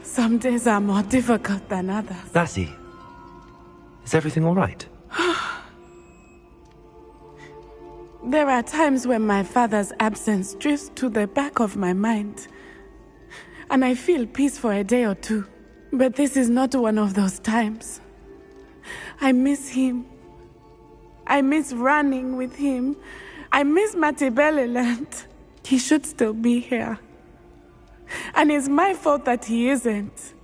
Some days are more difficult than others. Natty, is everything all right? There are times when my father's absence drifts to the back of my mind, and I feel peace for a day or two. But this is not one of those times. I miss him. I miss running with him. I miss Matibeleland. He should still be here. And it's my fault that he isn't.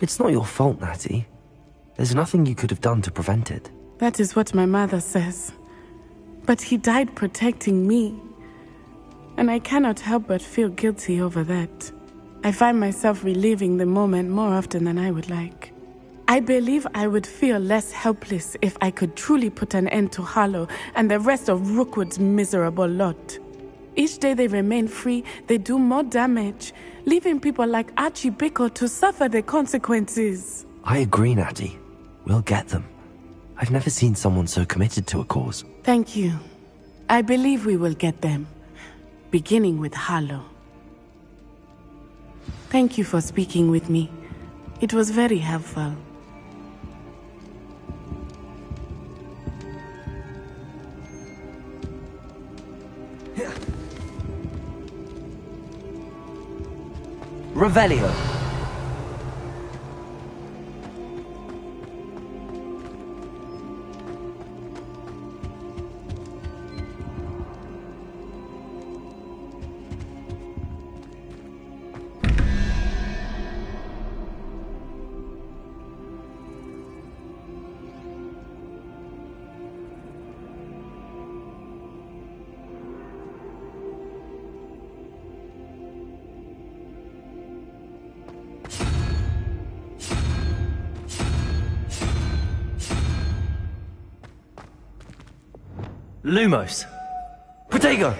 It's not your fault, Natty. There's nothing you could have done to prevent it. That is what my mother says. But he died protecting me. And I cannot help but feel guilty over that. I find myself reliving the moment more often than I would like. I believe I would feel less helpless if I could truly put an end to Harlow and the rest of Rookwood's miserable lot. Each day they remain free, they do more damage, leaving people like Archie Bickle to suffer the consequences. I agree, Natty. We'll get them. I've never seen someone so committed to a cause. Thank you. I believe we will get them, beginning with Harlow. Thank you for speaking with me. It was very helpful. Revelio. Lumos. Protego!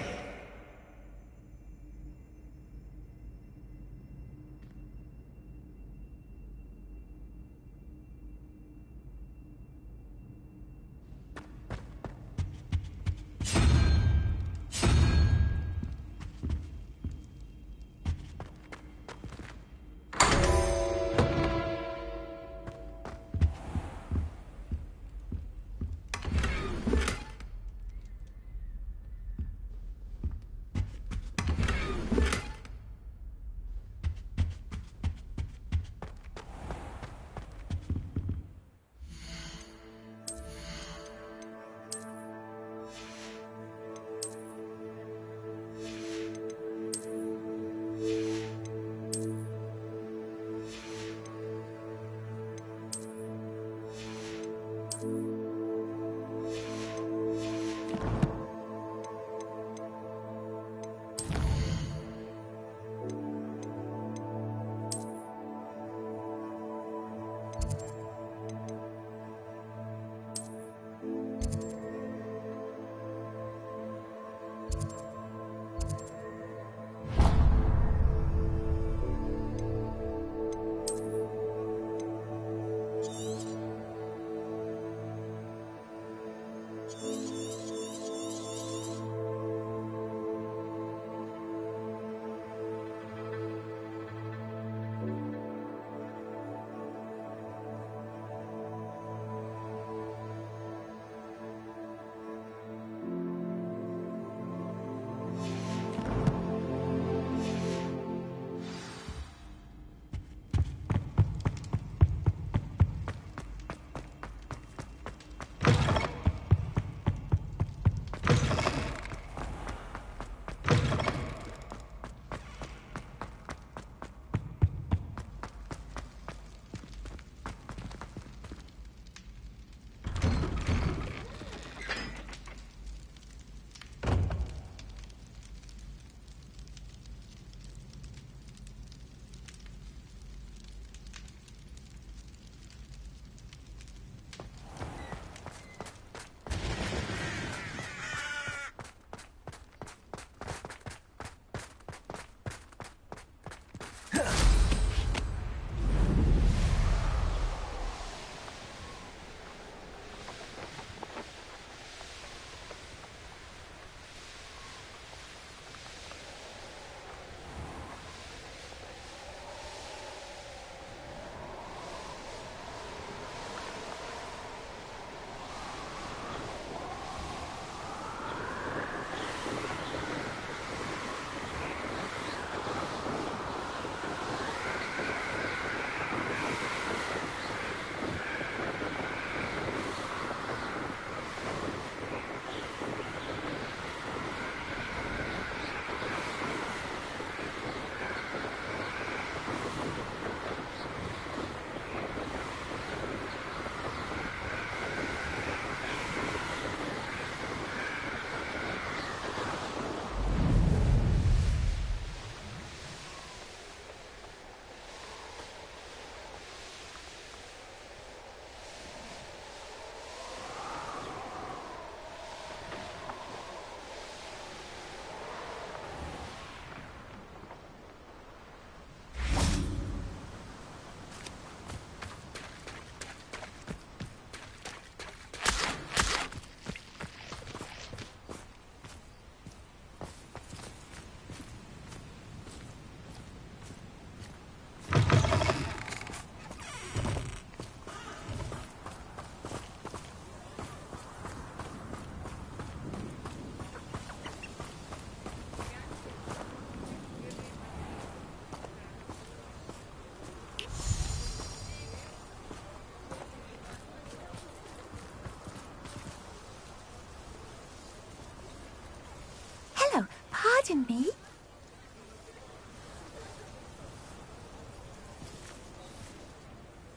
Pardon me?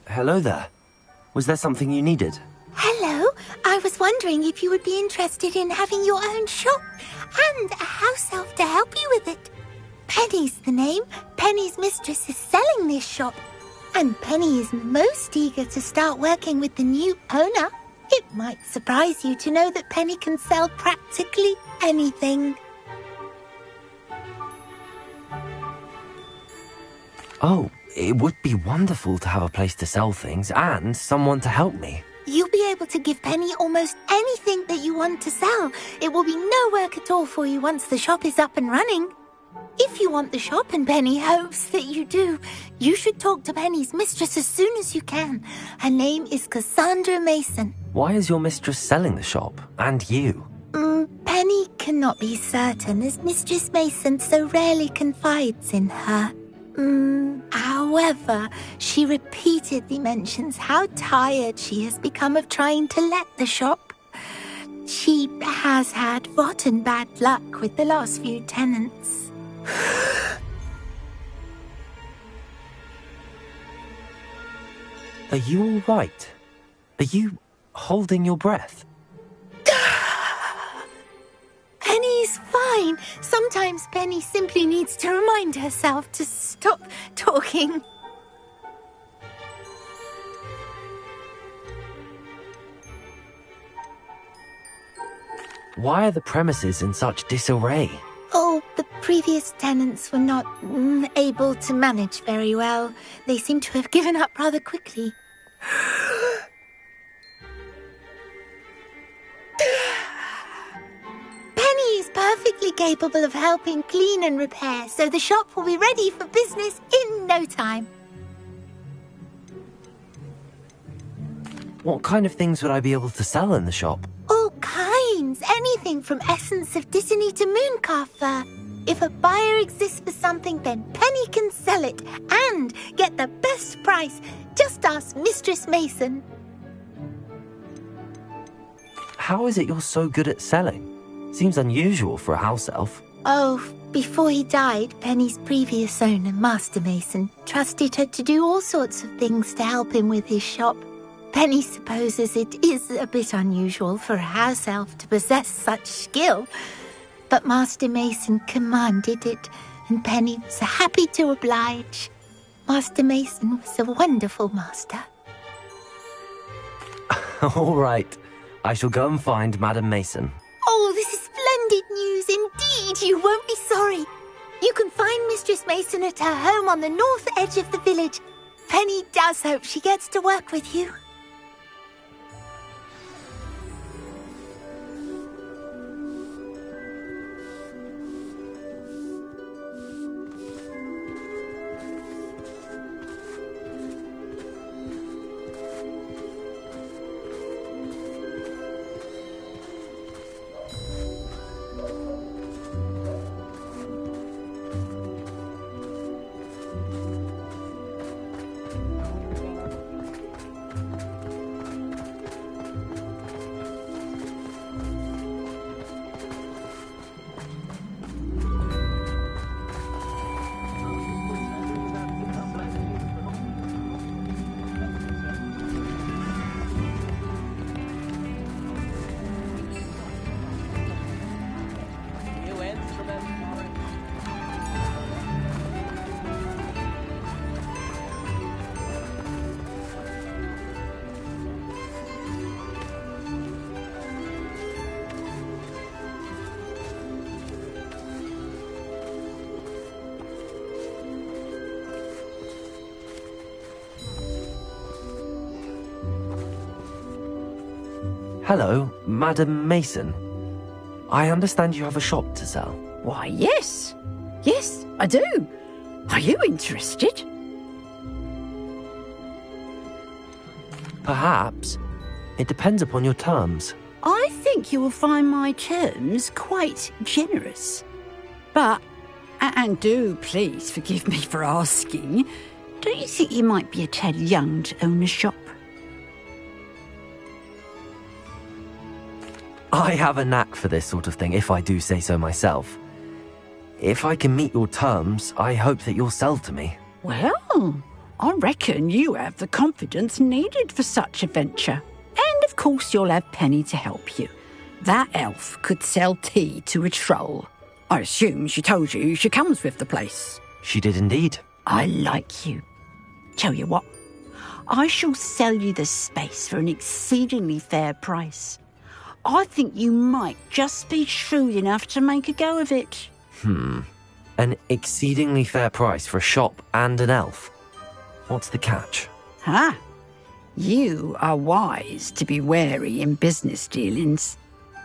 Hello there. Was there something you needed? Hello. I was wondering if you would be interested in having your own shop and a house elf to help you with it. Penny's the name. Penny's mistress is selling this shop. And Penny is most eager to start working with the new owner. It might surprise you to know that Penny can sell practically anything. Oh, it would be wonderful to have a place to sell things and someone to help me. You'll be able to give Penny almost anything that you want to sell. It will be no work at all for you once the shop is up and running. If you want the shop, and Penny hopes that you do, you should talk to Penny's mistress as soon as you can. Her name is Cassandra Mason. Why is your mistress selling the shop? And you? Penny cannot be certain, as Mistress Mason so rarely confides in her. However, she repeatedly mentions how tired she has become of trying to let the shop. She has had rotten bad luck with the last few tenants. Are you all right? Are you holding your breath? Penny's fine. Sometimes Penny simply needs to remind herself to stop talking. Why are the premises in such disarray? Oh, the previous tenants were not able to manage very well. They seem to have given up rather quickly. Penny is perfectly capable of helping clean and repair, so the shop will be ready for business in no time. What kind of things would I be able to sell in the shop? All kinds. Anything from essence of Disney to mooncalf fur. If a buyer exists for something, then Penny can sell it and get the best price. Just ask Mistress Mason. How is it you're so good at selling? Seems unusual for a house elf. Oh, before he died, Penny's previous owner, Master Mason, trusted her to do all sorts of things to help him with his shop. Penny supposes it is a bit unusual for a house elf to possess such skill, but Master Mason commanded it, and Penny was happy to oblige. Master Mason was a wonderful master. All right. I shall go and find Madam Mason. Oh, this is splendid news indeed. You won't be sorry. You can find Mistress Mason at her home on the north edge of the village. Penny does hope she gets to work with you. Hello, Madam Mason. I understand you have a shop to sell. Why, yes. Yes, I do. Are you interested? Perhaps. It depends upon your terms. I think you will find my terms quite generous. But, and do please forgive me for asking, don't you think you might be a tad young to own a shop? I have a knack for this sort of thing, if I do say so myself. If I can meet your terms, I hope that you'll sell to me. Well, I reckon you have the confidence needed for such a venture. And of course you'll have Penny to help you. That elf could sell tea to a troll. I assume she told you she comes with the place. She did indeed. I like you. Tell you what, I shall sell you the space for an exceedingly fair price. I think you might just be shrewd enough to make a go of it. An exceedingly fair price for a shop and an elf. What's the catch? You are wise to be wary in business dealings.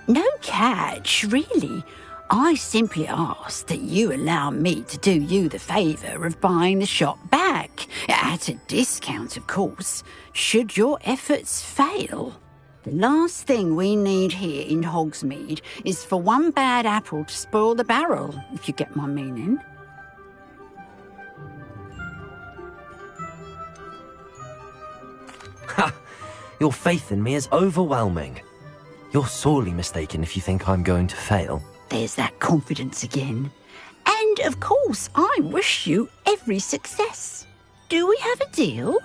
No catch, really. I simply ask that you allow me to do you the favour of buying the shop back, at a discount, of course, should your efforts fail. The last thing we need here in Hogsmeade is for one bad apple to spoil the barrel, if you get my meaning. Ha! Your faith in me is overwhelming. You're sorely mistaken if you think I'm going to fail. There's that confidence again. And, of course, I wish you every success. Do we have a deal?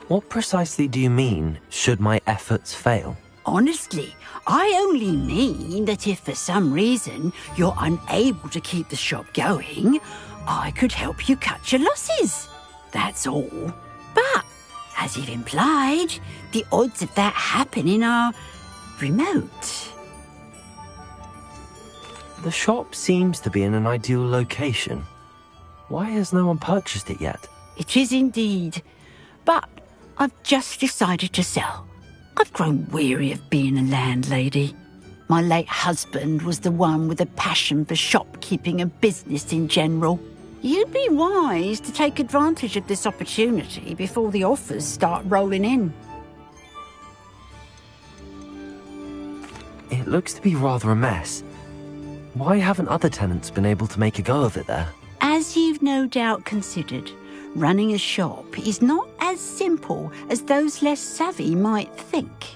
What precisely do you mean, should my efforts fail? Honestly, I only mean that if for some reason you're unable to keep the shop going, I could help you cut your losses. That's all. But, as you've implied, the odds of that happening are remote. The shop seems to be in an ideal location. Why has no one purchased it yet? It is indeed. But I've just decided to sell. I've grown weary of being a landlady. My late husband was the one with a passion for shopkeeping and business in general. You'd be wise to take advantage of this opportunity before the offers start rolling in. It looks to be rather a mess. Why haven't other tenants been able to make a go of it there? As you've no doubt considered, running a shop is not as simple as those less savvy might think.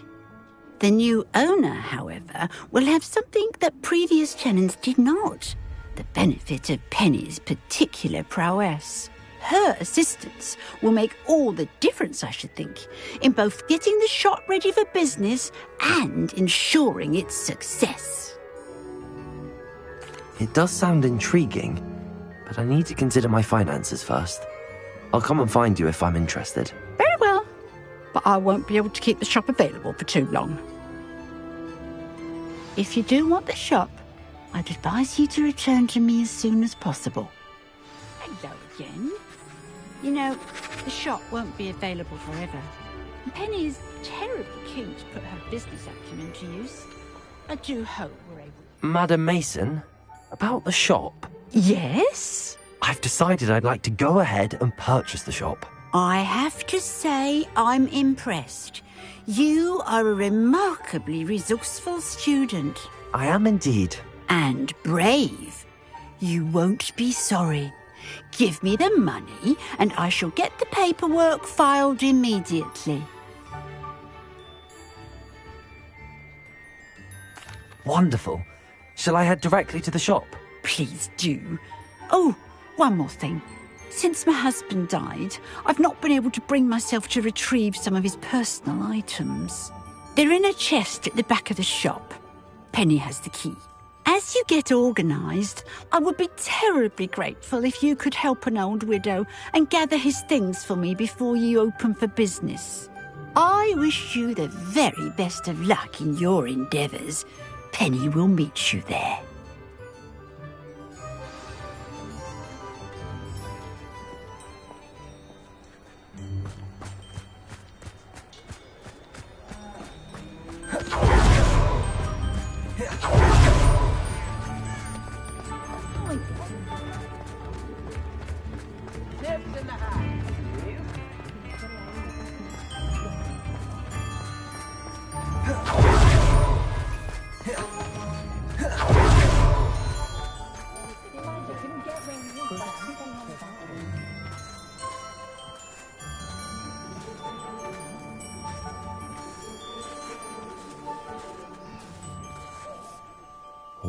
The new owner, however, will have something that previous tenants did not. The benefit of Penny's particular prowess. Her assistance will make all the difference, I should think, in both getting the shop ready for business and ensuring its success. It does sound intriguing, but I need to consider my finances first. I'll come and find you if I'm interested. Very well, but I won't be able to keep the shop available for too long. If you do want the shop, I'd advise you to return to me as soon as possible. Hello again. You know, the shop won't be available forever. Penny is terribly keen to put her business acumen to use. I do hope we're able... Madam Mason, about the shop. Yes? I've decided I'd like to go ahead and purchase the shop. I have to say I'm impressed. You are a remarkably resourceful student. I am indeed. And brave. You won't be sorry. Give me the money and I shall get the paperwork filed immediately. Wonderful. Shall I head directly to the shop? Please do. Oh, one more thing. Since my husband died, I've not been able to bring myself to retrieve some of his personal items. They're in a chest at the back of the shop. Penny has the key. As you get organised, I would be terribly grateful if you could help an old widow and gather his things for me before you open for business. I wish you the very best of luck in your endeavours. Penny will meet you there.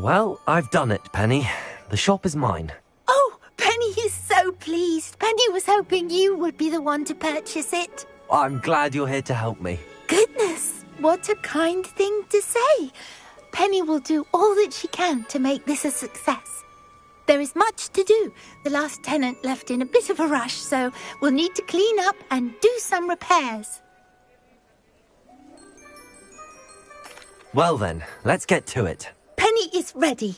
Well, I've done it, Penny. The shop is mine. Oh, Penny is so pleased. Penny was hoping you would be the one to purchase it. I'm glad you're here to help me. Goodness, what a kind thing to say. Penny will do all that she can to make this a success. There is much to do. The last tenant left in a bit of a rush, so we'll need to clean up and do some repairs. Well then, let's get to it. Penny is ready.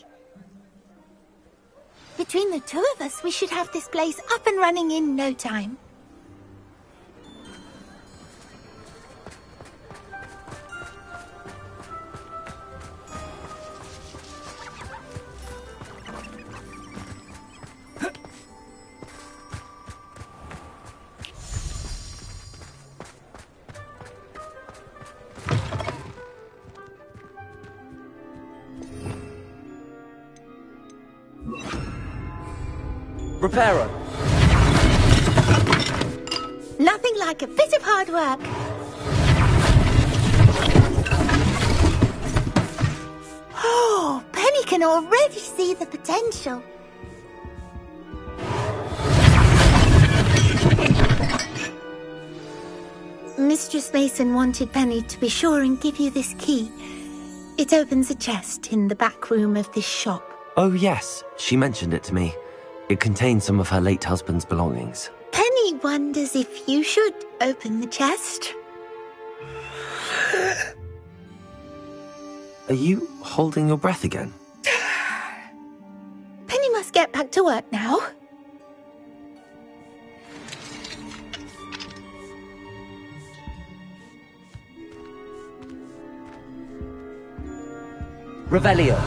Between the two of us, we should have this place up and running in no time. Reparo. Nothing like a bit of hard work. Oh, Penny can already see the potential. Mistress Mason wanted Penny to be sure and give you this key. It opens a chest in the back room of this shop. Oh yes, she mentioned it to me. It contains some of her late husband's belongings. Penny wonders if you should open the chest. Are you holding your breath again? Penny must get back to work now. Revelio.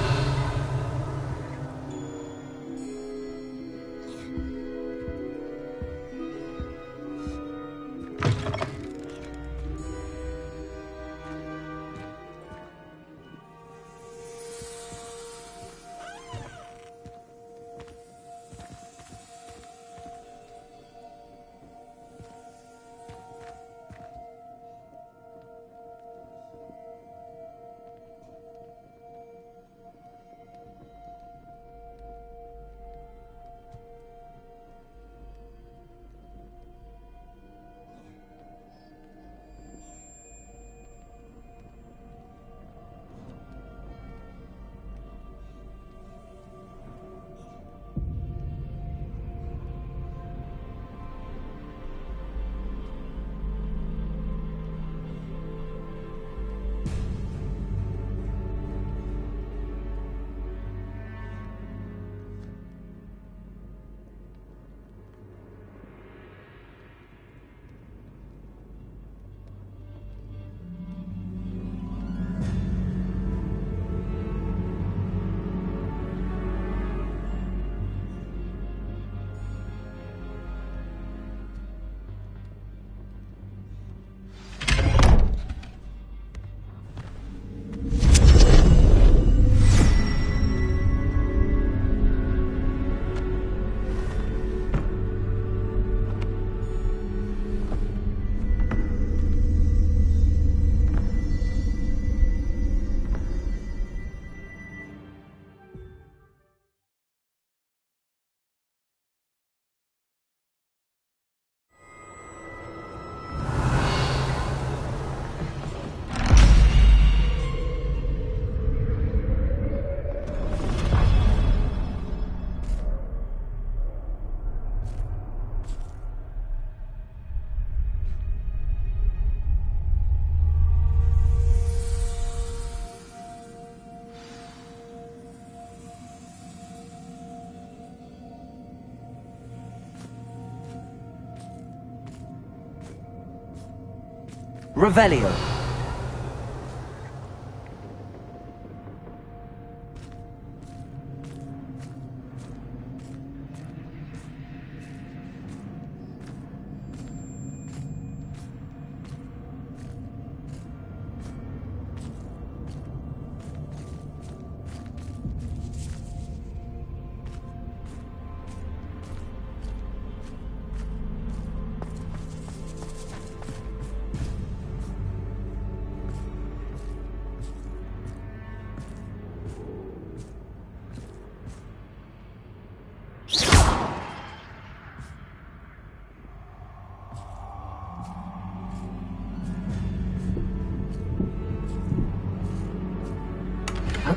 Revelio.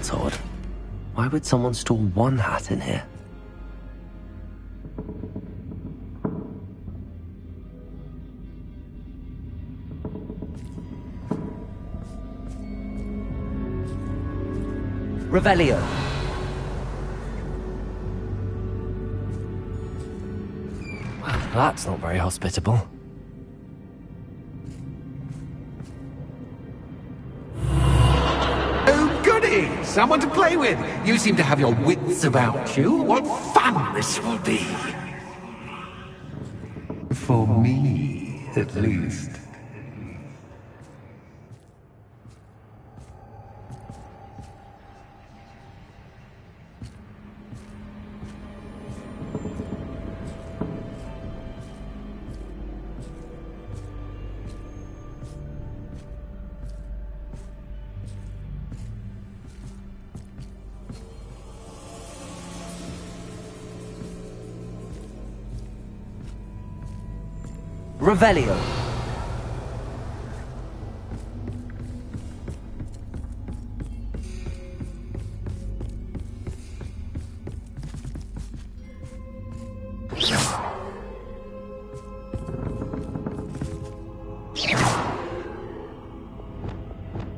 That's odd. Why would someone store one hat in here? Revelio. Well, that's not very hospitable. Oh, goody! Someone to play with. You seem to have your wits about you. What fun this will be. For me, at least. Revelio.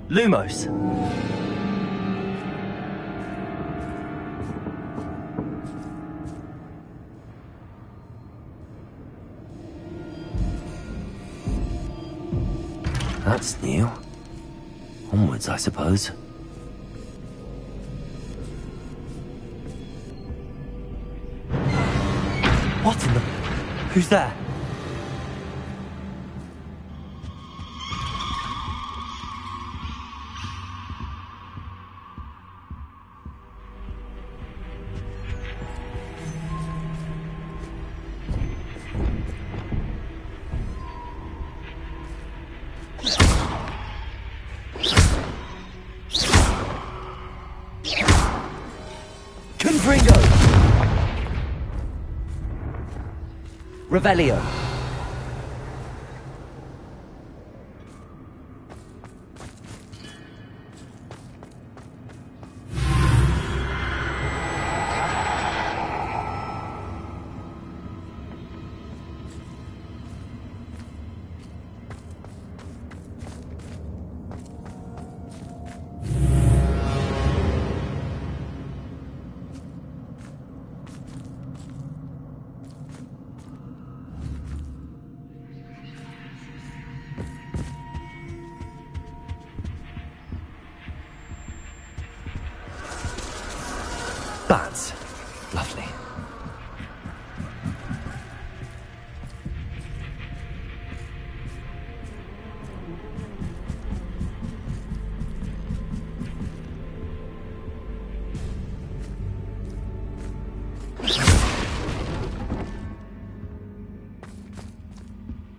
Lumos. That's new. Onwards, I suppose. What in the... Who's there? Revelio. Bats. Lovely.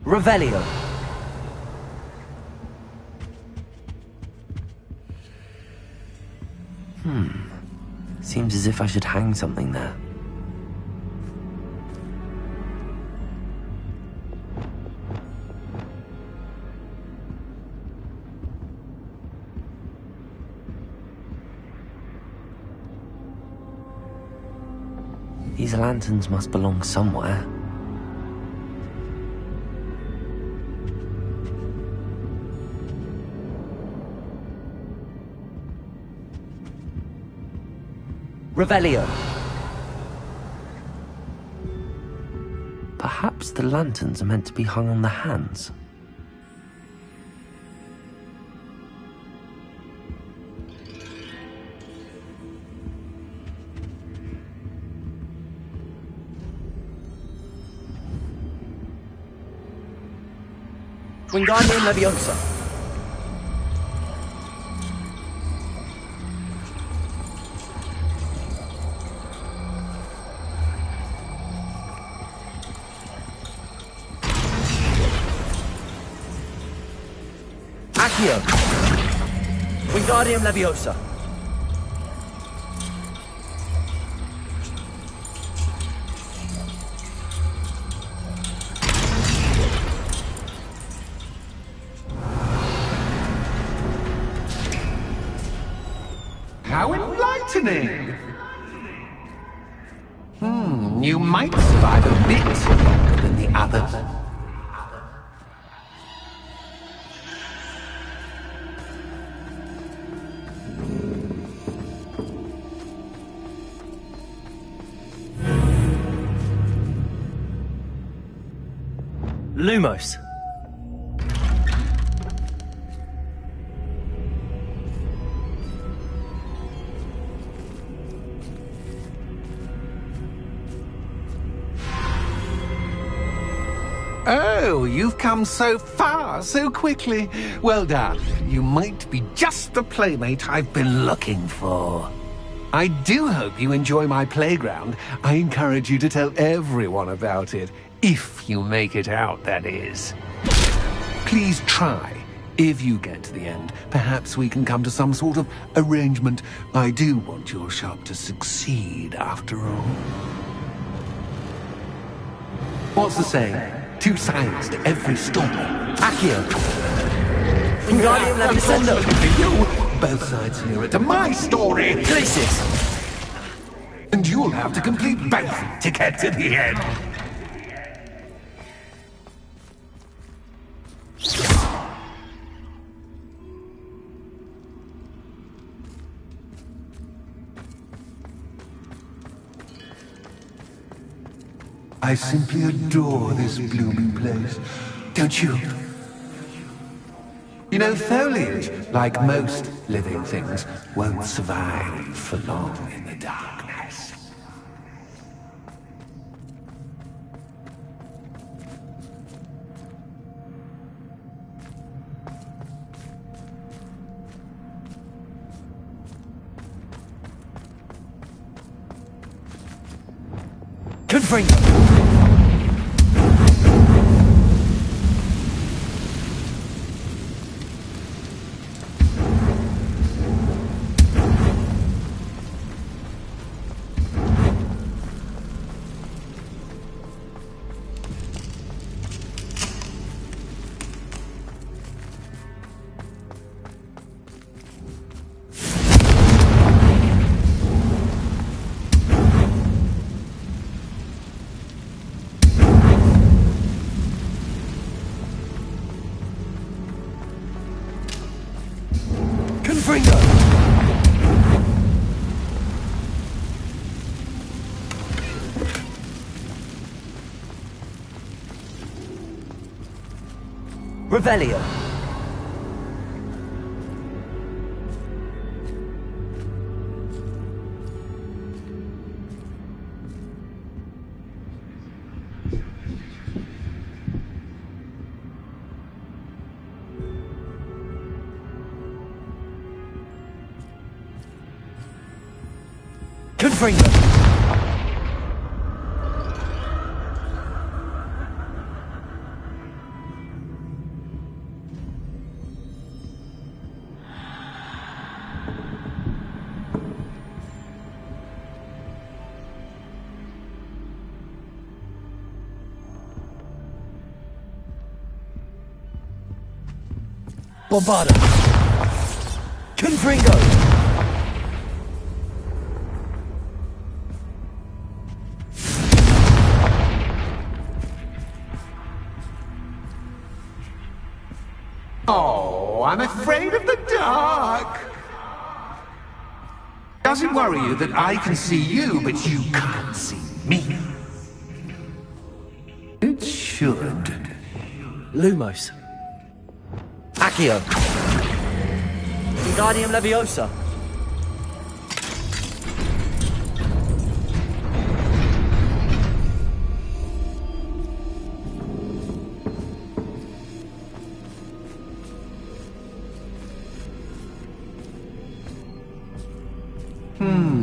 Revelio. Seems as if I should hang something there. These lanterns must belong somewhere. Revelio. Perhaps the lanterns are meant to be hung on the hands. Wingardium Leviosa. Accio. Wingardium Leviosa. How enlightening! You might survive a bit longer than the others. Lumos. Oh, you've come so far, so quickly. Well done. You might be just the playmate I've been looking for. I do hope you enjoy my playground. I encourage you to tell everyone about it. If you make it out, that is. Please try. If you get to the end, perhaps we can come to some sort of arrangement. I do want your shop to succeed, after all. What's the saying? Two sides to every story. Accio. Wingardium Leviosa. Both sides hear it to my story. Glacis. And you'll have to complete both to get to the end. I simply adore this blooming place, don't you? You know, foliage, like most living things, won't survive for long in the darkness. Confringo. Confringo. Revelio. Confringo. Bombarda. Confringo. Oh, I'm afraid of the dark. Does it worry you that I can see you, but you can't see me? It should. Lumos. Accio. Wingardium Leviosa.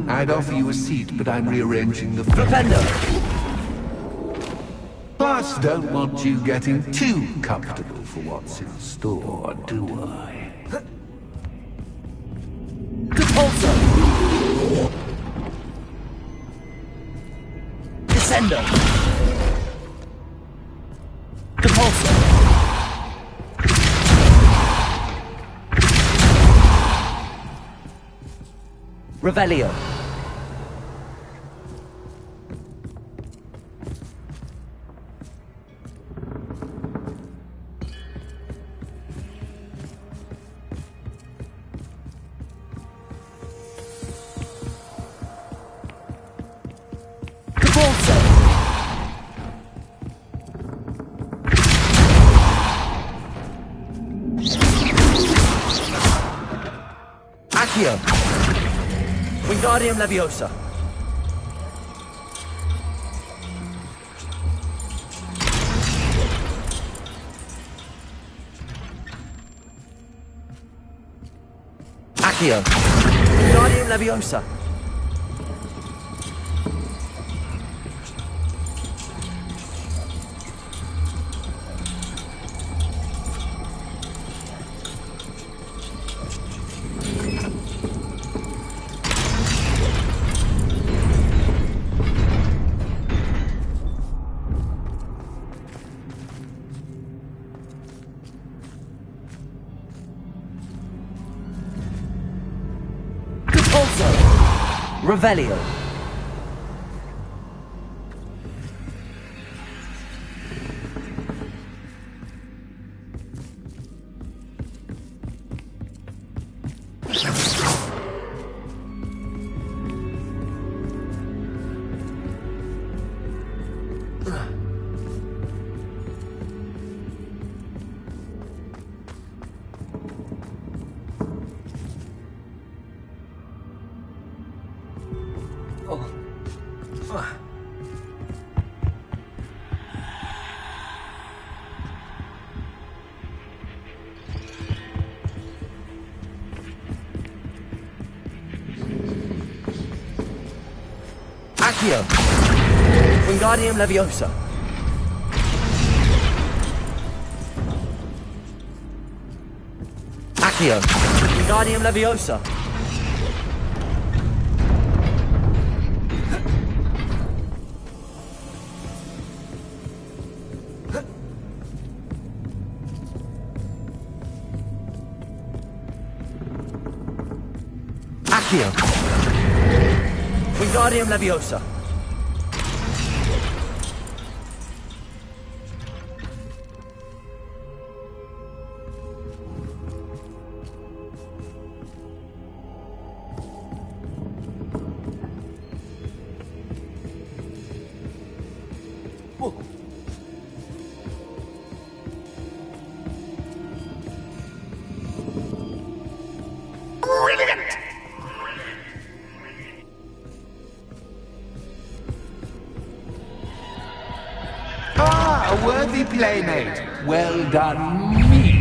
I'd offer you a seat, but I'm rearranging the... Flipendo. Plus, don't want you getting too comfortable for what's in store, do I? Repulsor. Descendo. Repulsor. Revelio. Accio. Wingardium Leviosa. Accio. Wingardium Leviosa. Revelio. Accio. Wingardium Leviosa. Accio. Wingardium Leviosa. Accio. Wingardium Leviosa. Brilliant! Ah, a worthy playmate. Well done, me.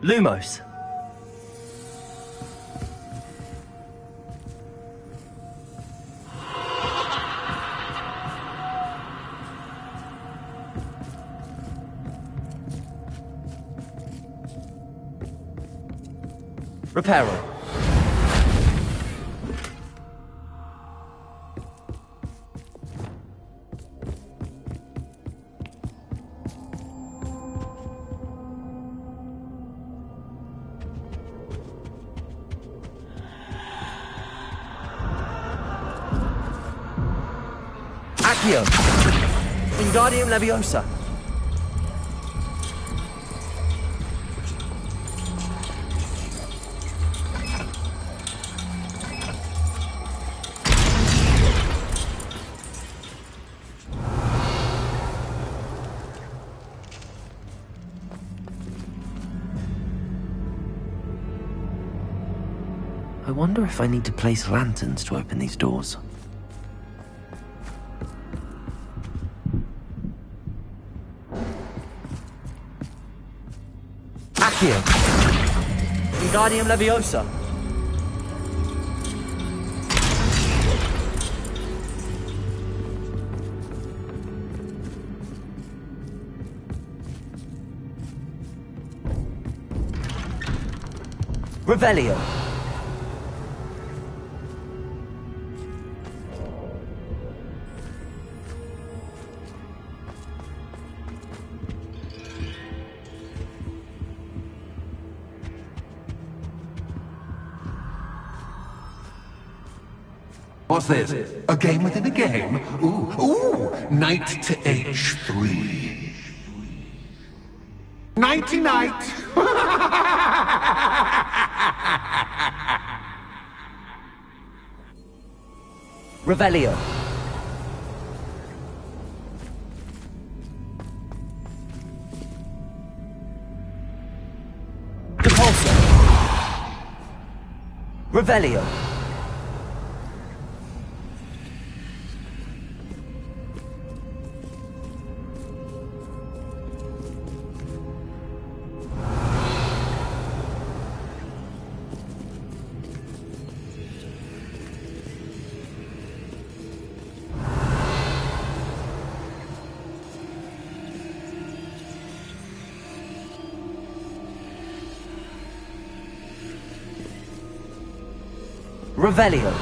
Lumos. Reparo. Accio! Wingardium Leviosa! I wonder if I need to place lanterns to open these doors. Accio! Wingardium Leviosa! Revelio! What's this? A game within a game? Ooh, knight to h3. Nighty-night! Revelio! Repulsor! Revelio! Revelio.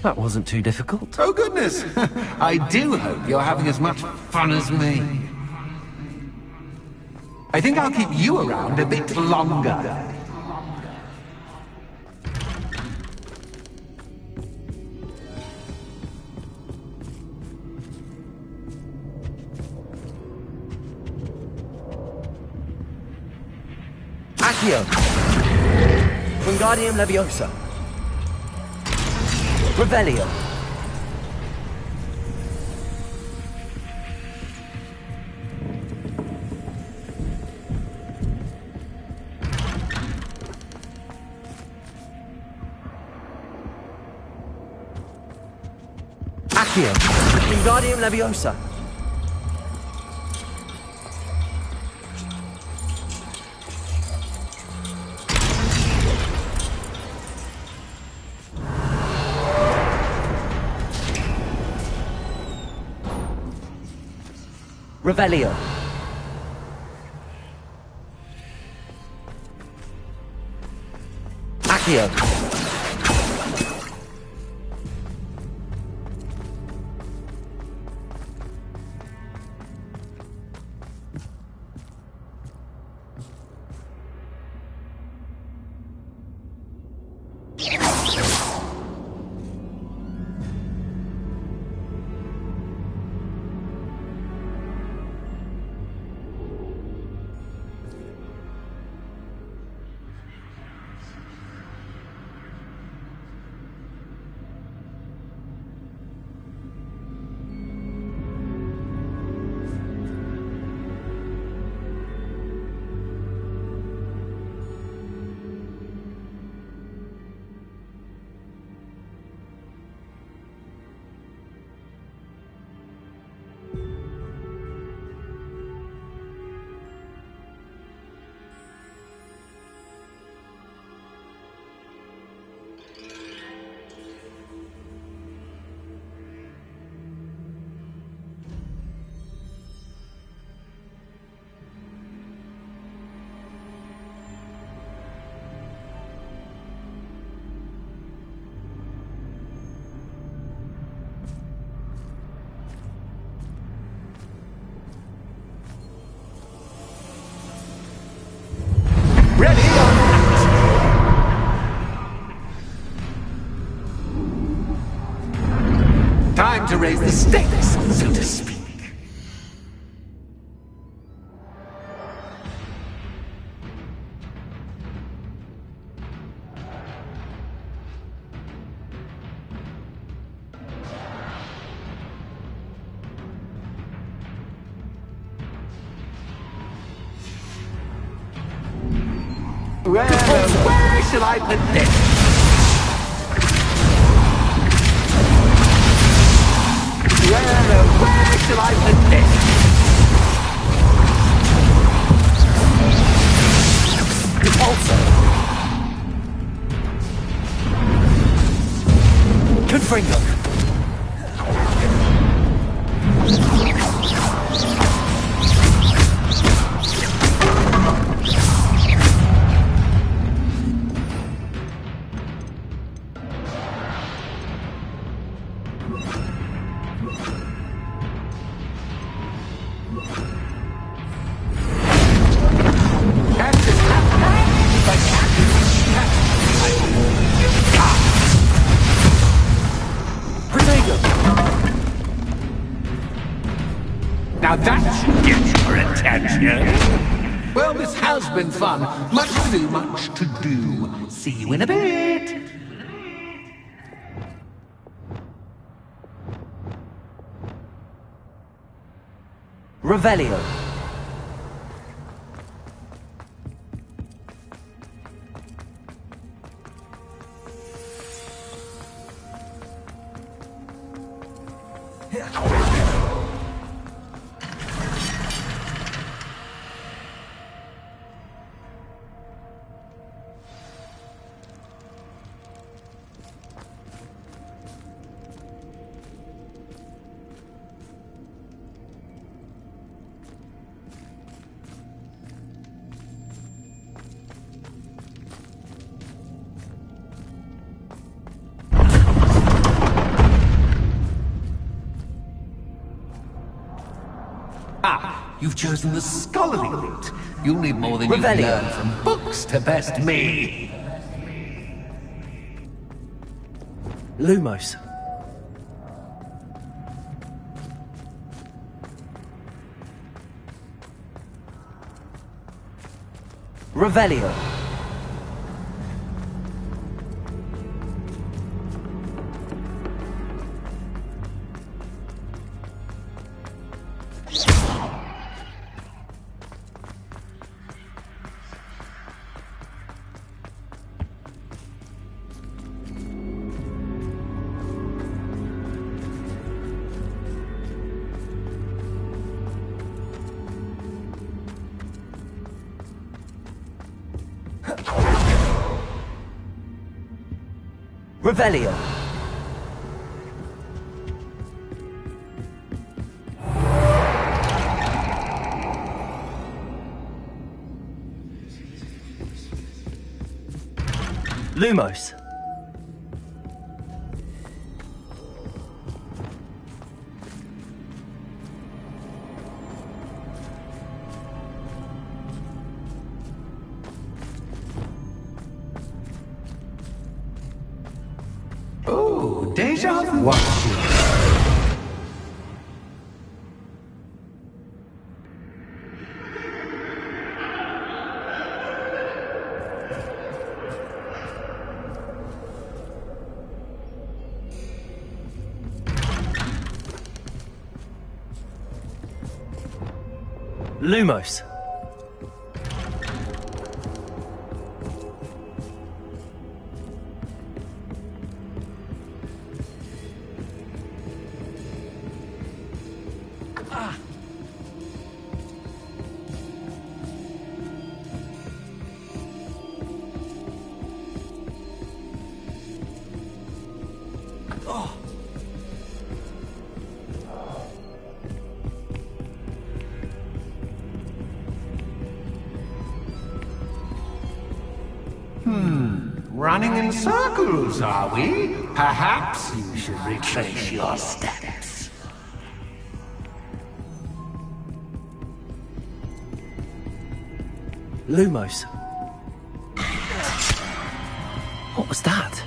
That wasn't too difficult. Oh, goodness! I do hope you're having as much fun as me. I think I'll keep you around a bit longer. Accio! Wingardium Leviosa! Revelio! Accio! Wingardium Leviosa! Revelio. Accio. stakes, so to speak. Well, where shall I put this? Well, where shall I put this? Repulsor. Confringo. Now that should get your attention. Well, this has been fun. Much to do, much to do. See you in a bit. Revelio. Ah, you've chosen the scholarly route. You'll need more than you Revelio. learn from books to best me. Lumos. Revelio. Revelio. Lumos. Oh, deja vu. Watch you. Lumos. Running in circles, are we? Perhaps you should retrace your steps. Lumos. What was that?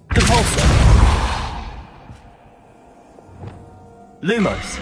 Compulsor. Lumos.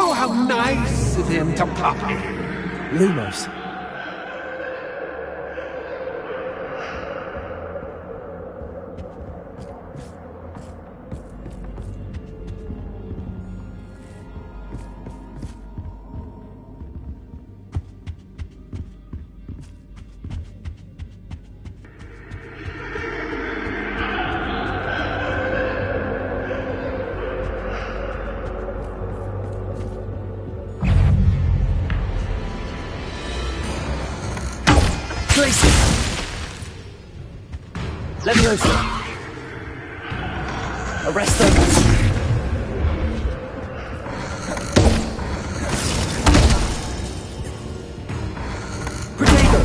Oh, how nice of him to pop in. Lumos. Leviosa. Arresto. Protego.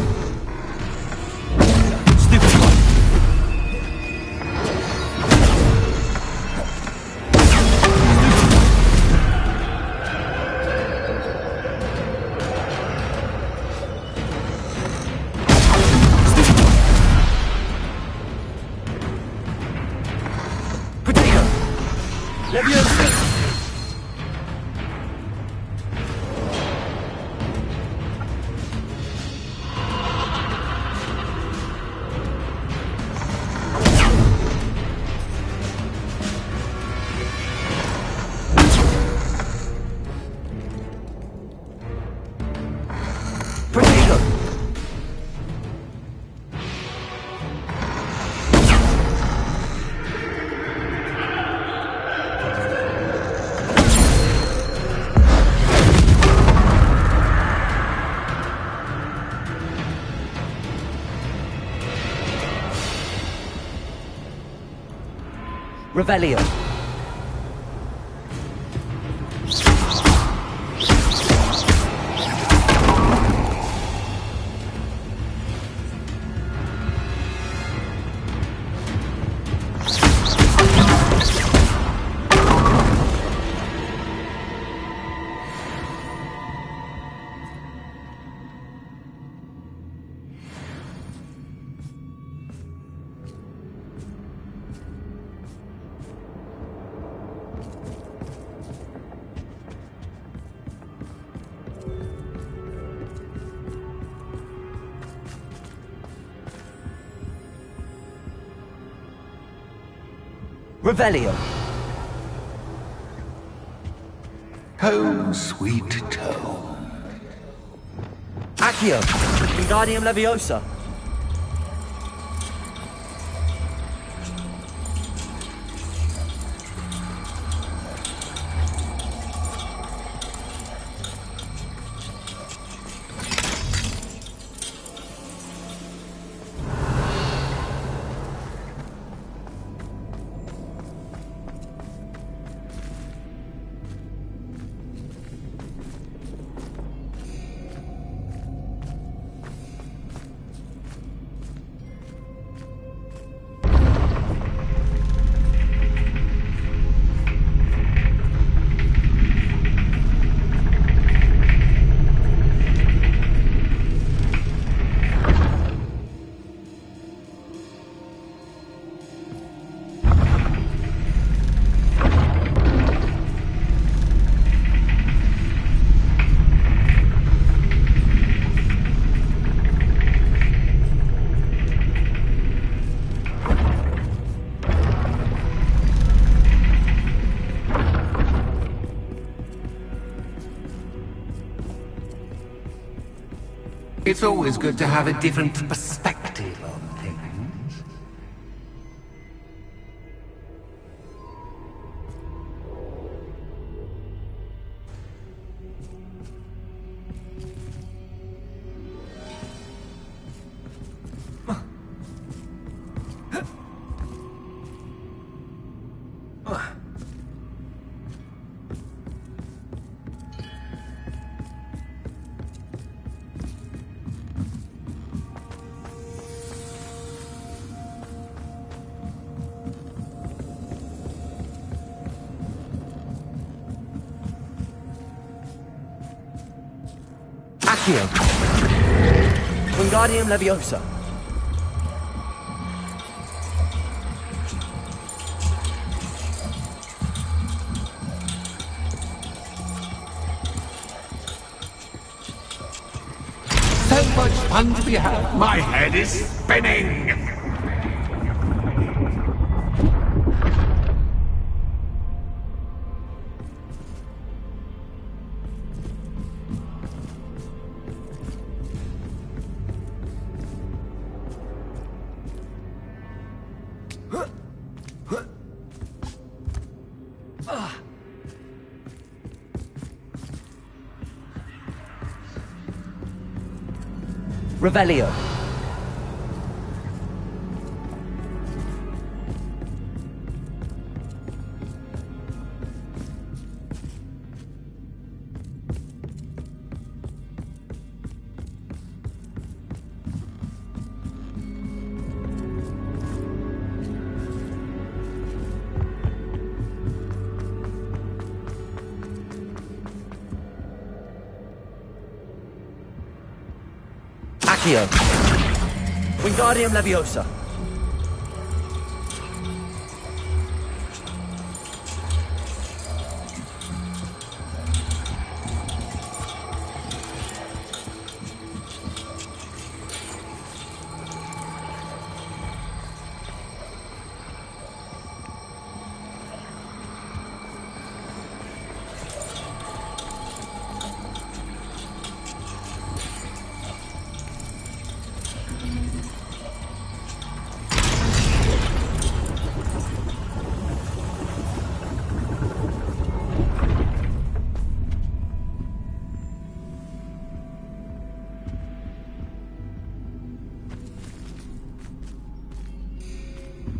Stupid one. Leviosa! Protego! Revelio. Revelio. Home, sweet home. Accio. Wingardium Leviosa. It's always good to have a different perspective on things. Accio. Wingardium Leviosa. So much fun to be had. My head is spinning. Revelio. Accio. Wingardium Leviosa.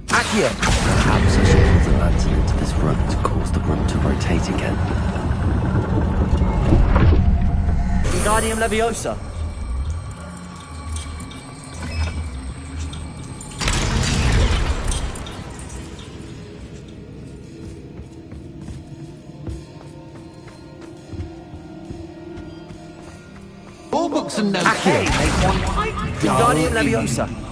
Accio. Perhaps I should pull the lantern into this room to cause the room to rotate again. Wingardium Leviosa. All books and notes. Accio. Make one quite Wingardium dull. Leviosa.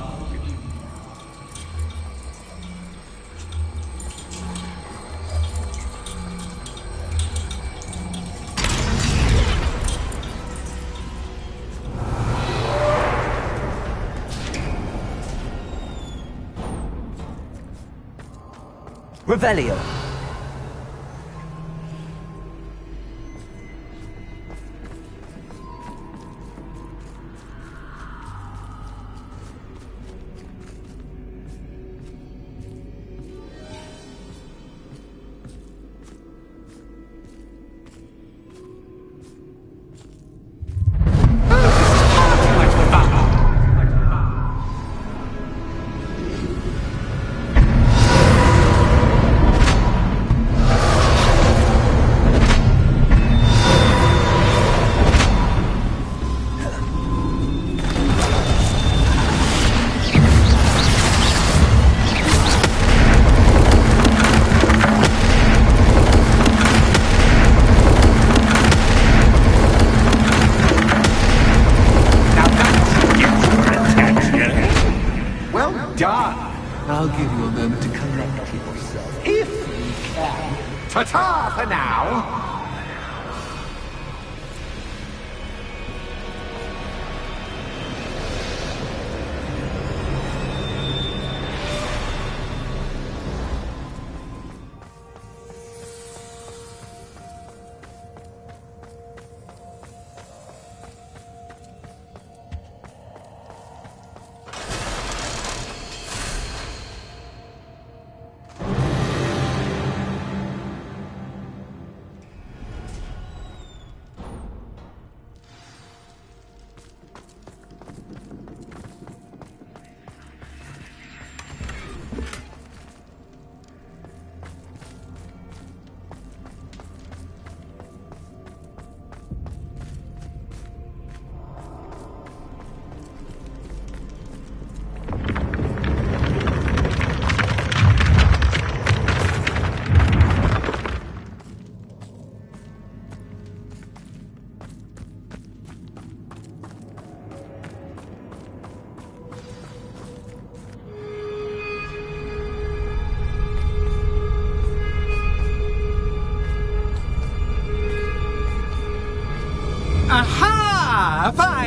Revelio. I'll give you a moment to collect yourself, if you can. Ta-ta for now!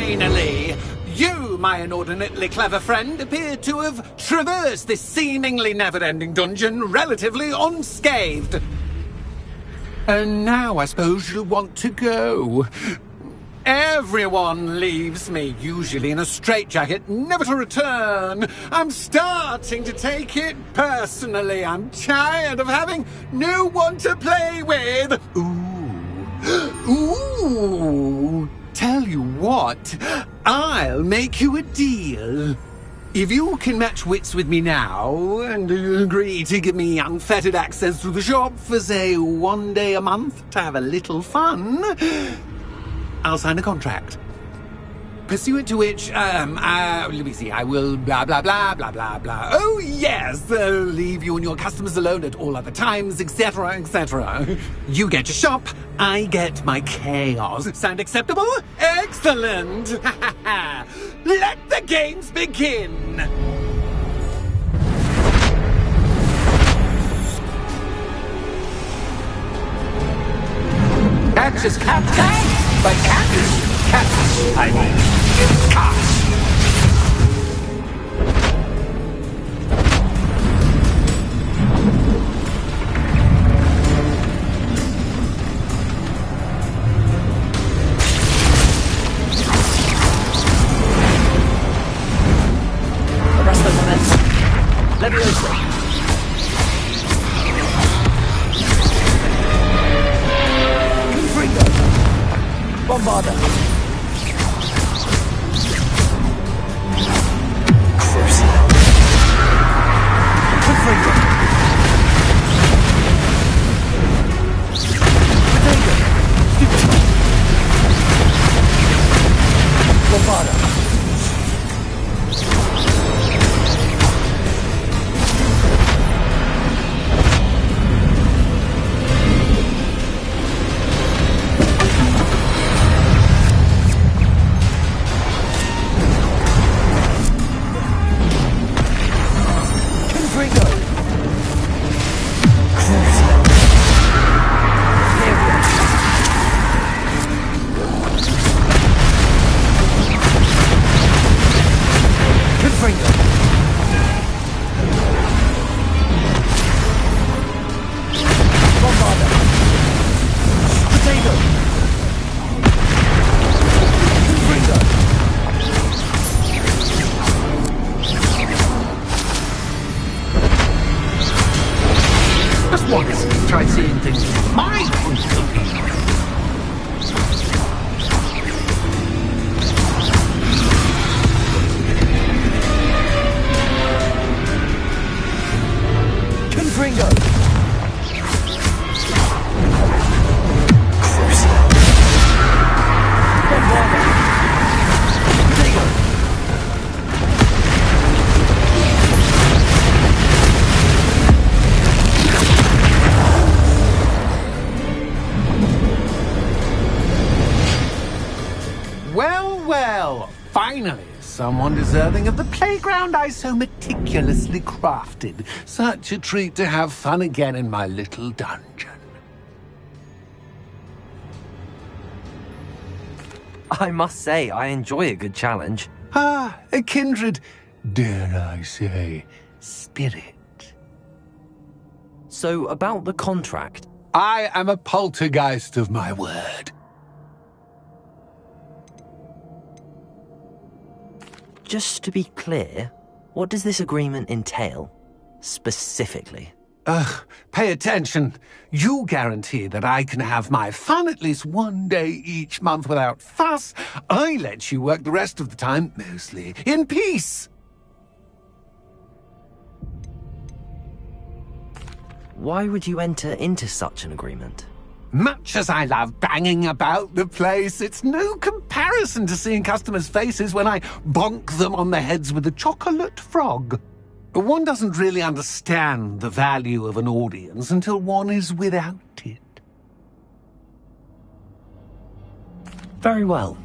Finally! You, my inordinately clever friend, appear to have traversed this seemingly never-ending dungeon relatively unscathed. And now I suppose you'll want to go. Everyone leaves me, usually in a straitjacket, never to return. I'm starting to take it personally. I'm tired of having no one to play with. Ooh. Tell you what, I'll make you a deal. If you can match wits with me now and agree to give me unfettered access to the shop for, say, 1 day a month to have a little fun, I'll sign a contract. Pursuant to which, let me see, I will blah, blah, blah, blah, blah, blah. Oh, yes, leave you and your customers alone at all other times, etc., etc. You get your shop, I get my chaos. Sound acceptable? Excellent! Let the games begin! Catch is cat, but cat is cat. I mean, cat. Arrest those men. Leviosa. Bombarda. Crucible. Confringo. Potato. Stupefy. Bombarda. Try seeing things from my point of view. Confringo. Bombarda. Potato. Well, finally, someone deserving of the playground I so meticulously crafted. Such a treat to have fun again in my little dungeon. I must say, I enjoy a good challenge. Ah, a kindred, dare I say, spirit. So, about the contract. I am a poltergeist of my word. Just to be clear, what does this agreement entail, specifically? Pay attention. You guarantee that I can have my fun at least 1 day each month without fuss. I let you work the rest of the time, mostly in peace. Why would you enter into such an agreement? Much as I love banging about the place, it's no comparison to seeing customers' faces when I bonk them on the heads with a chocolate frog. One doesn't really understand the value of an audience until one is without it. Very well.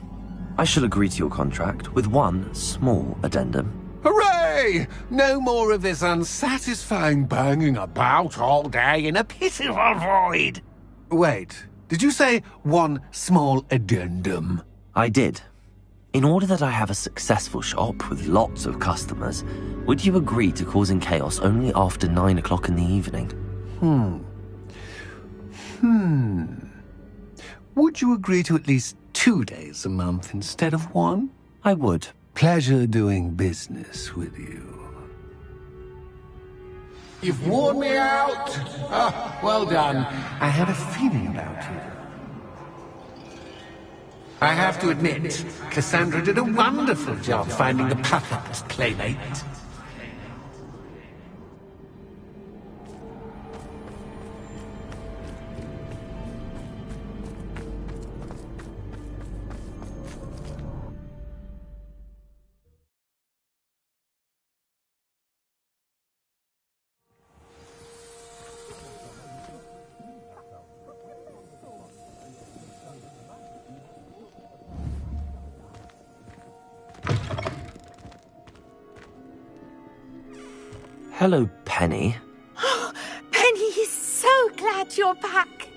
I shall agree to your contract with one small addendum. Hooray! No more of this unsatisfying banging about all day in a pitiful void. Wait, did you say one small addendum? I did. In order that I have a successful shop with lots of customers, would you agree to causing chaos only after 9 o'clock in the evening? Would you agree to at least 2 days a month instead of 1? I would. Pleasure doing business with you. You've worn me out. Ah, well done. I had a feeling about you. I have to admit, Cassandra did a wonderful job finding the perfect playmate. Hello, Penny. Penny is so glad you're back.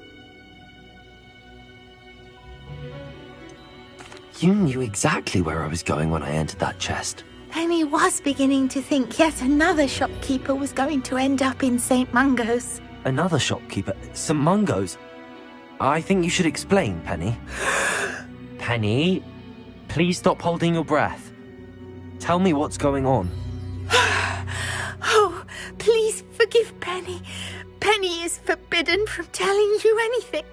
You knew exactly where I was going when I entered that chest. Penny was beginning to think yet another shopkeeper was going to end up in St. Mungo's. Another shopkeeper? St. Mungo's? I think you should explain, Penny. Penny, please stop holding your breath. Tell me what's going on. Oh, please forgive Penny. Penny is forbidden from telling you anything.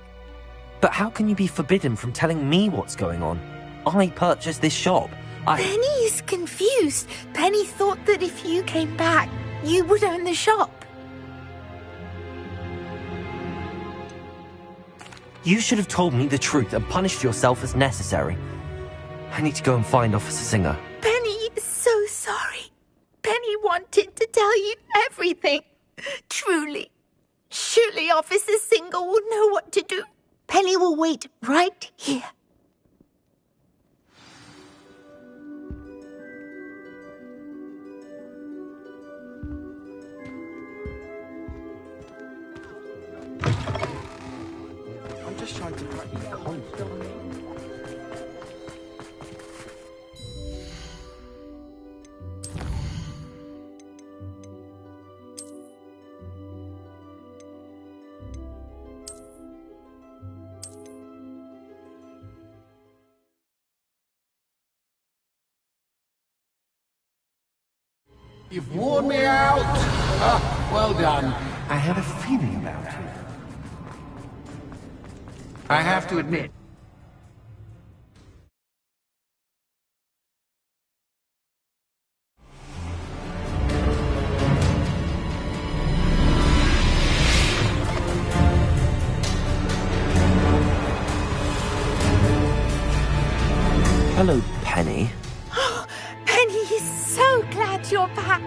But how can you be forbidden from telling me what's going on? I purchased this shop. Penny is confused. Penny thought that if you came back, you would own the shop. You should have told me the truth and punished yourself as necessary. I need to go and find Officer Singer. Penny is so sorry. Penny wanted to tell you everything. Truly. Surely Officer Singer will know what to do. Penny will wait right here. I'm just trying to crack the code. You've worn me out. Ah, well done. I had a feeling about you. I have to admit. Hello, Penny. Penny is so glad you're back.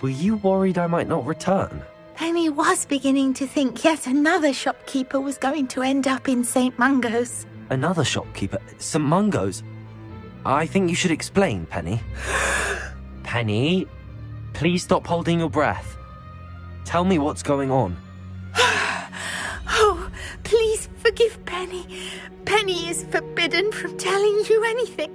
Were you worried I might not return? Penny was beginning to think yet another shopkeeper was going to end up in St. Mungo's. Another shopkeeper? St. Mungo's? I think you should explain, Penny. Penny, please stop holding your breath. Tell me what's going on. Oh, please forgive Penny. Penny is forbidden from telling you anything.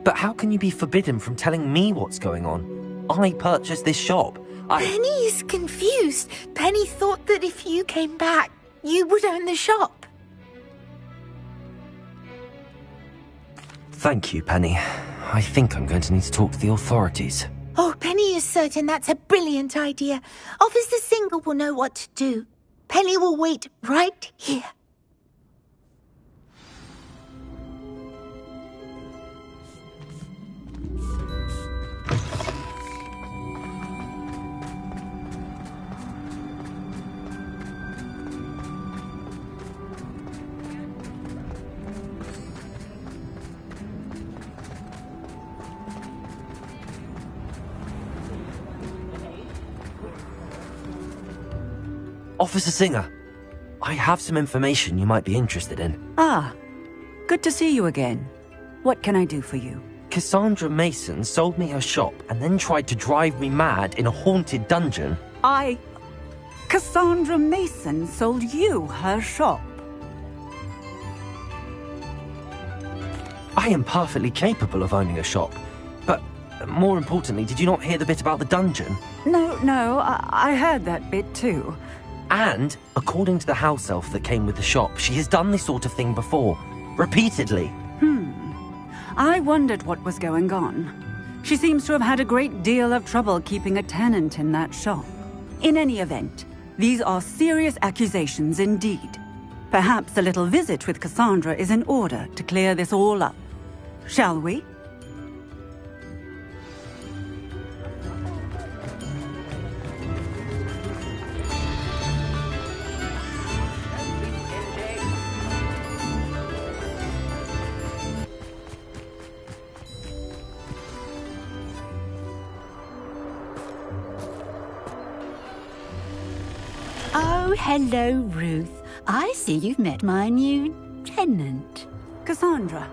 But how can you be forbidden from telling me what's going on? I purchased this shop. Penny is confused. Penny thought that if you came back, you would own the shop. Thank you, Penny. I think I'm going to need to talk to the authorities. Oh, Penny is certain that's a brilliant idea. Officer Singer will know what to do. Penny will wait right here. Officer Singer, I have some information you might be interested in. Ah, good to see you again. What can I do for you? Cassandra Mason sold me her shop and then tried to drive me mad in a haunted dungeon. Cassandra Mason sold you her shop. I am perfectly capable of owning a shop. But more importantly, did you not hear the bit about the dungeon? No, I heard that bit too. And, according to the house elf that came with the shop, she has done this sort of thing before. Repeatedly. I wondered what was going on. She seems to have had a great deal of trouble keeping a tenant in that shop. In any event, these are serious accusations indeed. Perhaps a little visit with Cassandra is in order to clear this all up. Shall we? Oh, hello, Ruth. I see you've met my new tenant. Cassandra,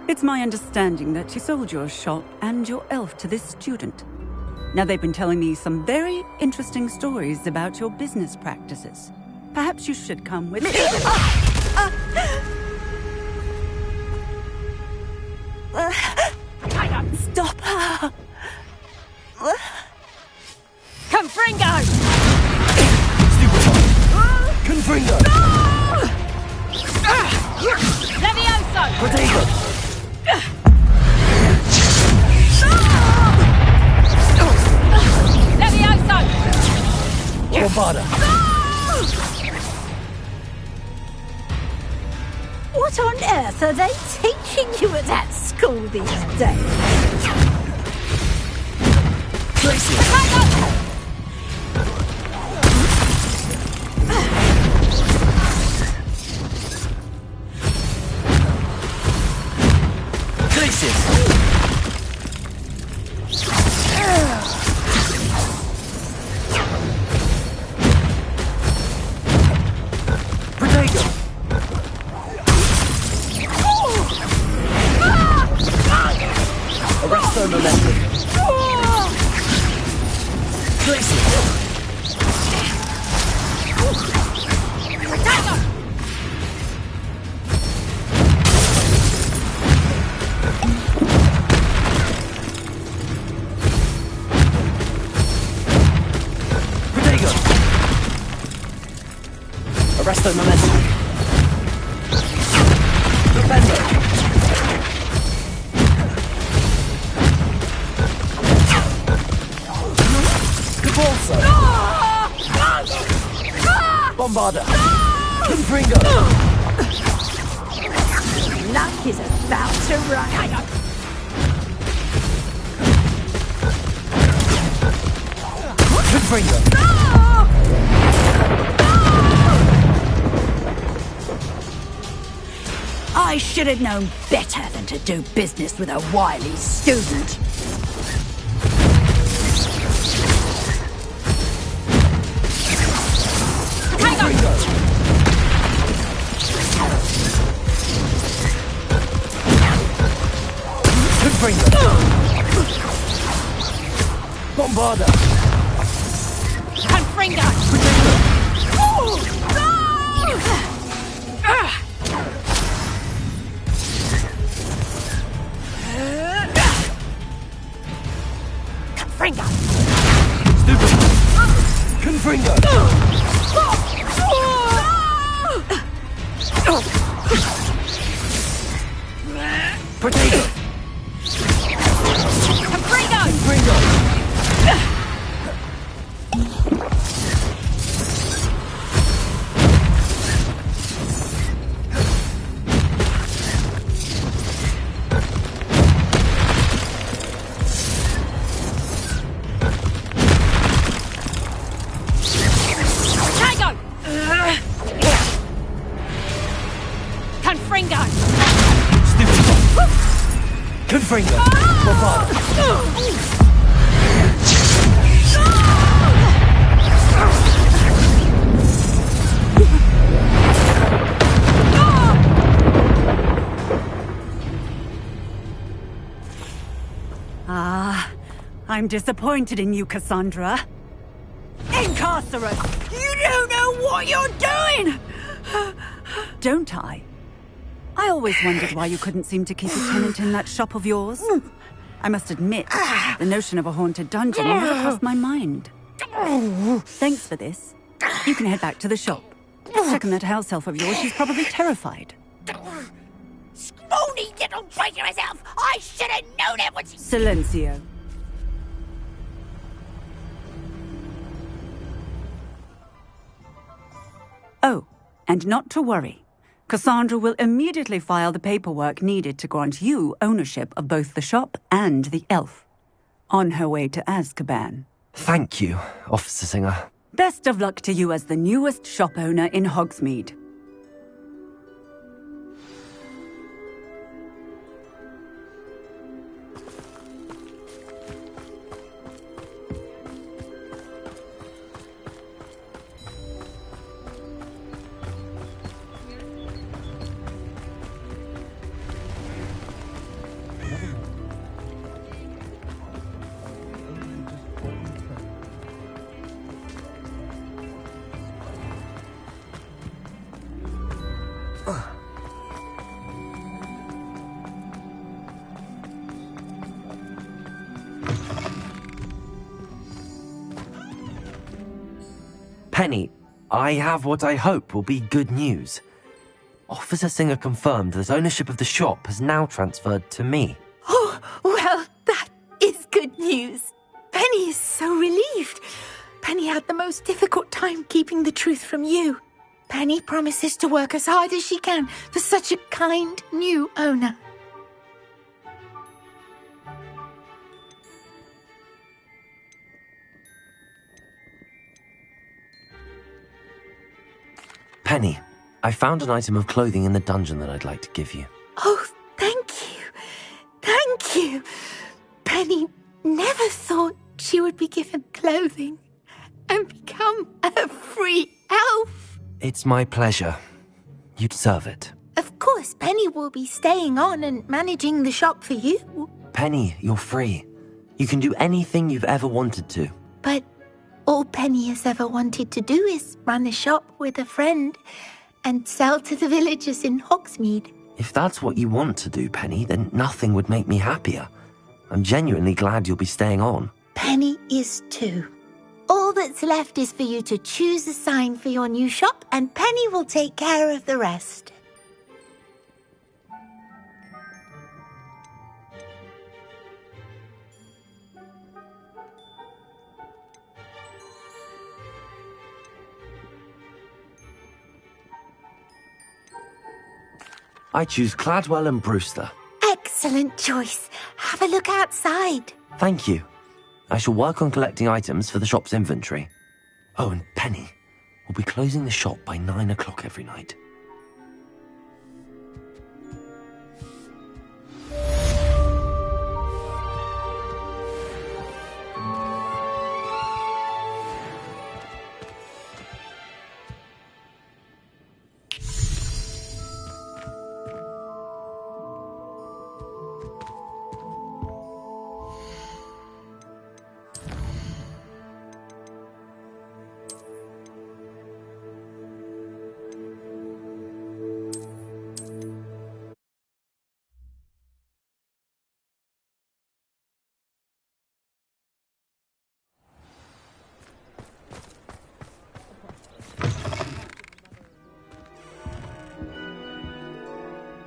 it's my understanding that you sold your shop and your elf to this student. Now, they've been telling me some very interesting stories about your business practices. Perhaps you should come with me. Stop her! Confringo! Confringo! Levioso! Protego! Levioso! Bombarda! What on earth are they teaching you at that school these days? Arresto momentum. Defendo. Cabalso. Bombarda. Confringo. Luck is about to run. Confringo. I should have known better than to do business with a wily student. Bombarda! Confringo! Confringo! Confringo! Protego! Confringo! Confringo! Confringo! Confringo! Bombarda! I'm disappointed in you, Cassandra. Incarcerate! You don't know what you're doing! Don't I? I always wondered why you couldn't seem to keep a tenant in that shop of yours. I must admit, the notion of a haunted dungeon never crossed my mind. Thanks for this. You can head back to the shop. Checking that house elf of yours, she's probably terrified. Scrawny little traitorous elf! I should have known it was... Silencio. Oh, and not to worry. Cassandra will immediately file the paperwork needed to grant you ownership of both the shop and the elf. On her way to Azkaban. Thank you, Officer Singer. Best of luck to you as the newest shop owner in Hogsmeade. Penny, I have what I hope will be good news. Officer Singer confirmed that ownership of the shop has now transferred to me. Oh, well, that is good news. Penny is so relieved. Penny had the most difficult time keeping the truth from you. Penny promises to work as hard as she can for such a kind new owner. Penny, I found an item of clothing in the dungeon that I'd like to give you. Oh, thank you. Thank you. Penny never thought she would be given clothing and become a free elf. It's my pleasure. You deserve it. Of course, Penny will be staying on and managing the shop for you. Penny, you're free. You can do anything you've ever wanted to. But all Penny has ever wanted to do is run a shop with a friend and sell to the villagers in Hogsmeade. If that's what you want to do, Penny, then nothing would make me happier. I'm genuinely glad you'll be staying on. Penny is too. All that's left is for you to choose a sign for your new shop, and Penny will take care of the rest. I choose Cladwell and Brewster. Excellent choice. Have a look outside. Thank you. I shall work on collecting items for the shop's inventory. Oh, and Penny, we'll be closing the shop by 9 o'clock every night.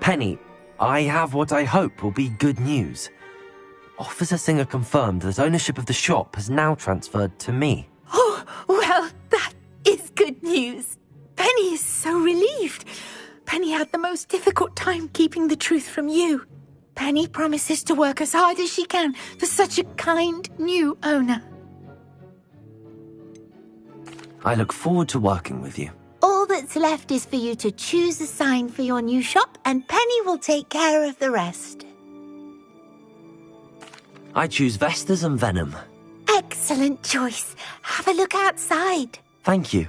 Penny, I have what I hope will be good news. Officer Singer confirmed that ownership of the shop has now transferred to me. Oh, well, that is good news. Penny is so relieved. Penny had the most difficult time keeping the truth from you. Penny promises to work as hard as she can for such a kind new owner. I look forward to working with you. All that's left is for you to choose a sign for your new shop, and Penny will take care of the rest. I choose Vestas and Venom. Excellent choice. Have a look outside. Thank you.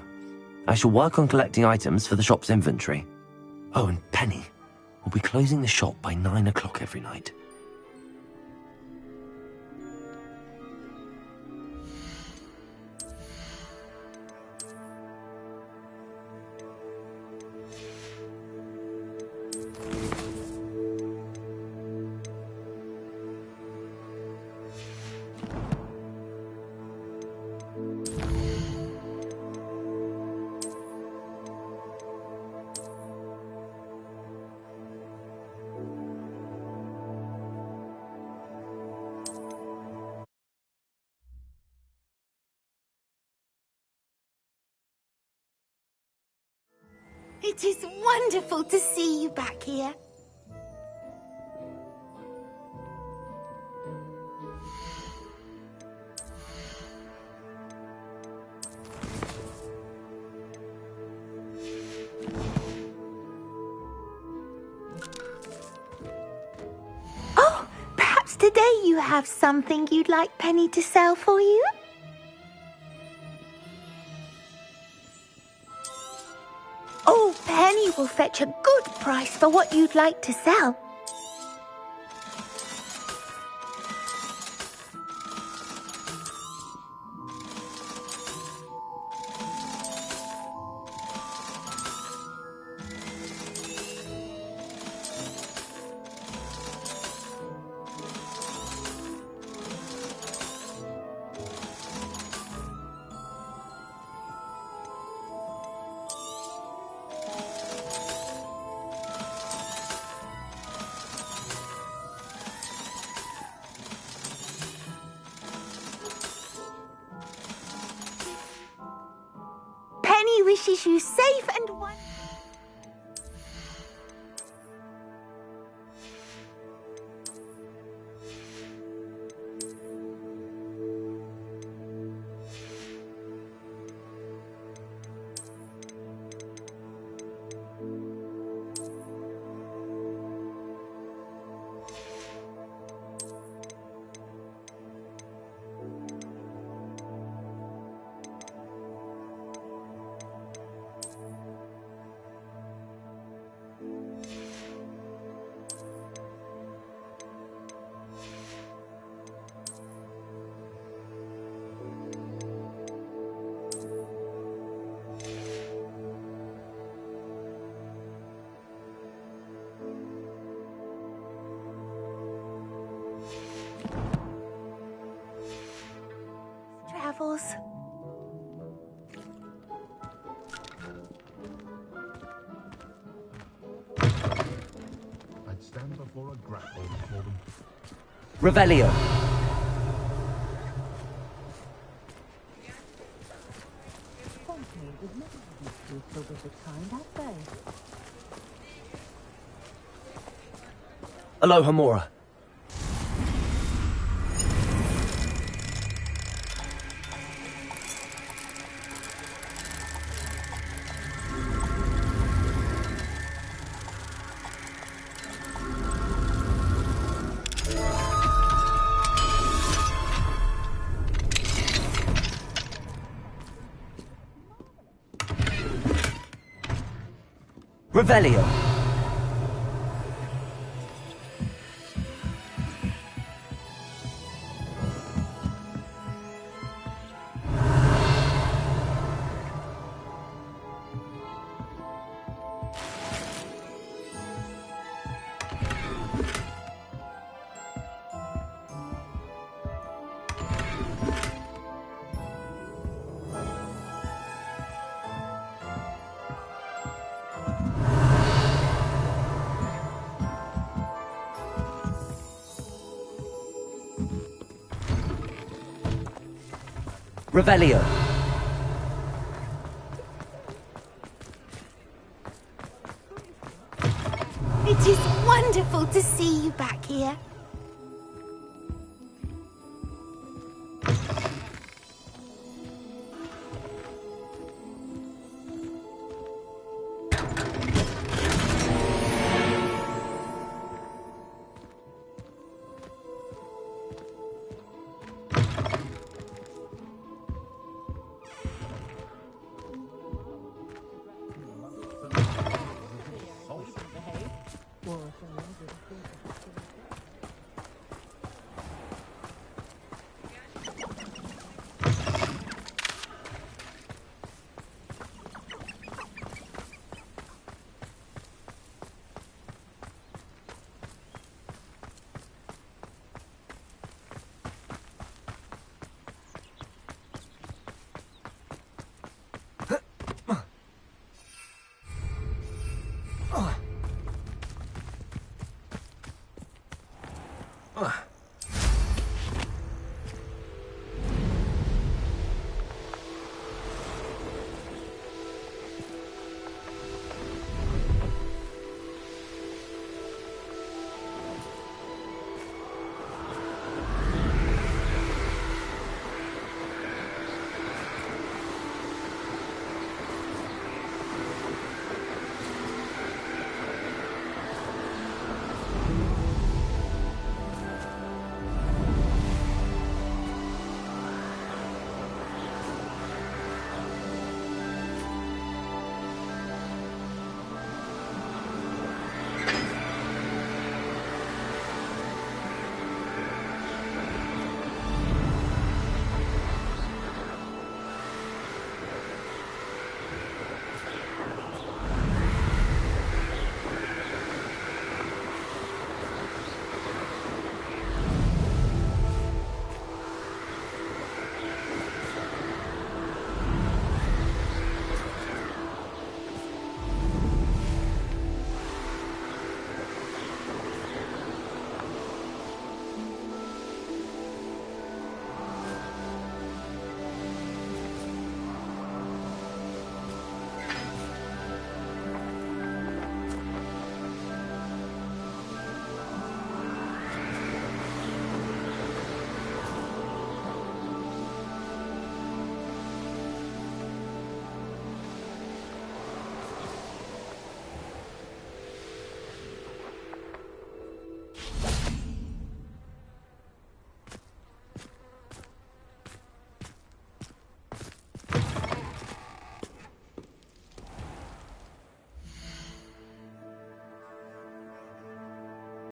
I shall work on collecting items for the shop's inventory. Oh, and Penny, we'll be closing the shop by 9 o'clock every night. It is wonderful to see you back here. Oh, perhaps today you have something you'd like Penny to sell for you? Oh, Penny will fetch a good price for what you'd like to sell. Penny wishes you safe and wonderful. Travels. I'd stand before a grapple for them. Revelio. Aloha Mora. Revelio. Revelio. It is wonderful to see you back here.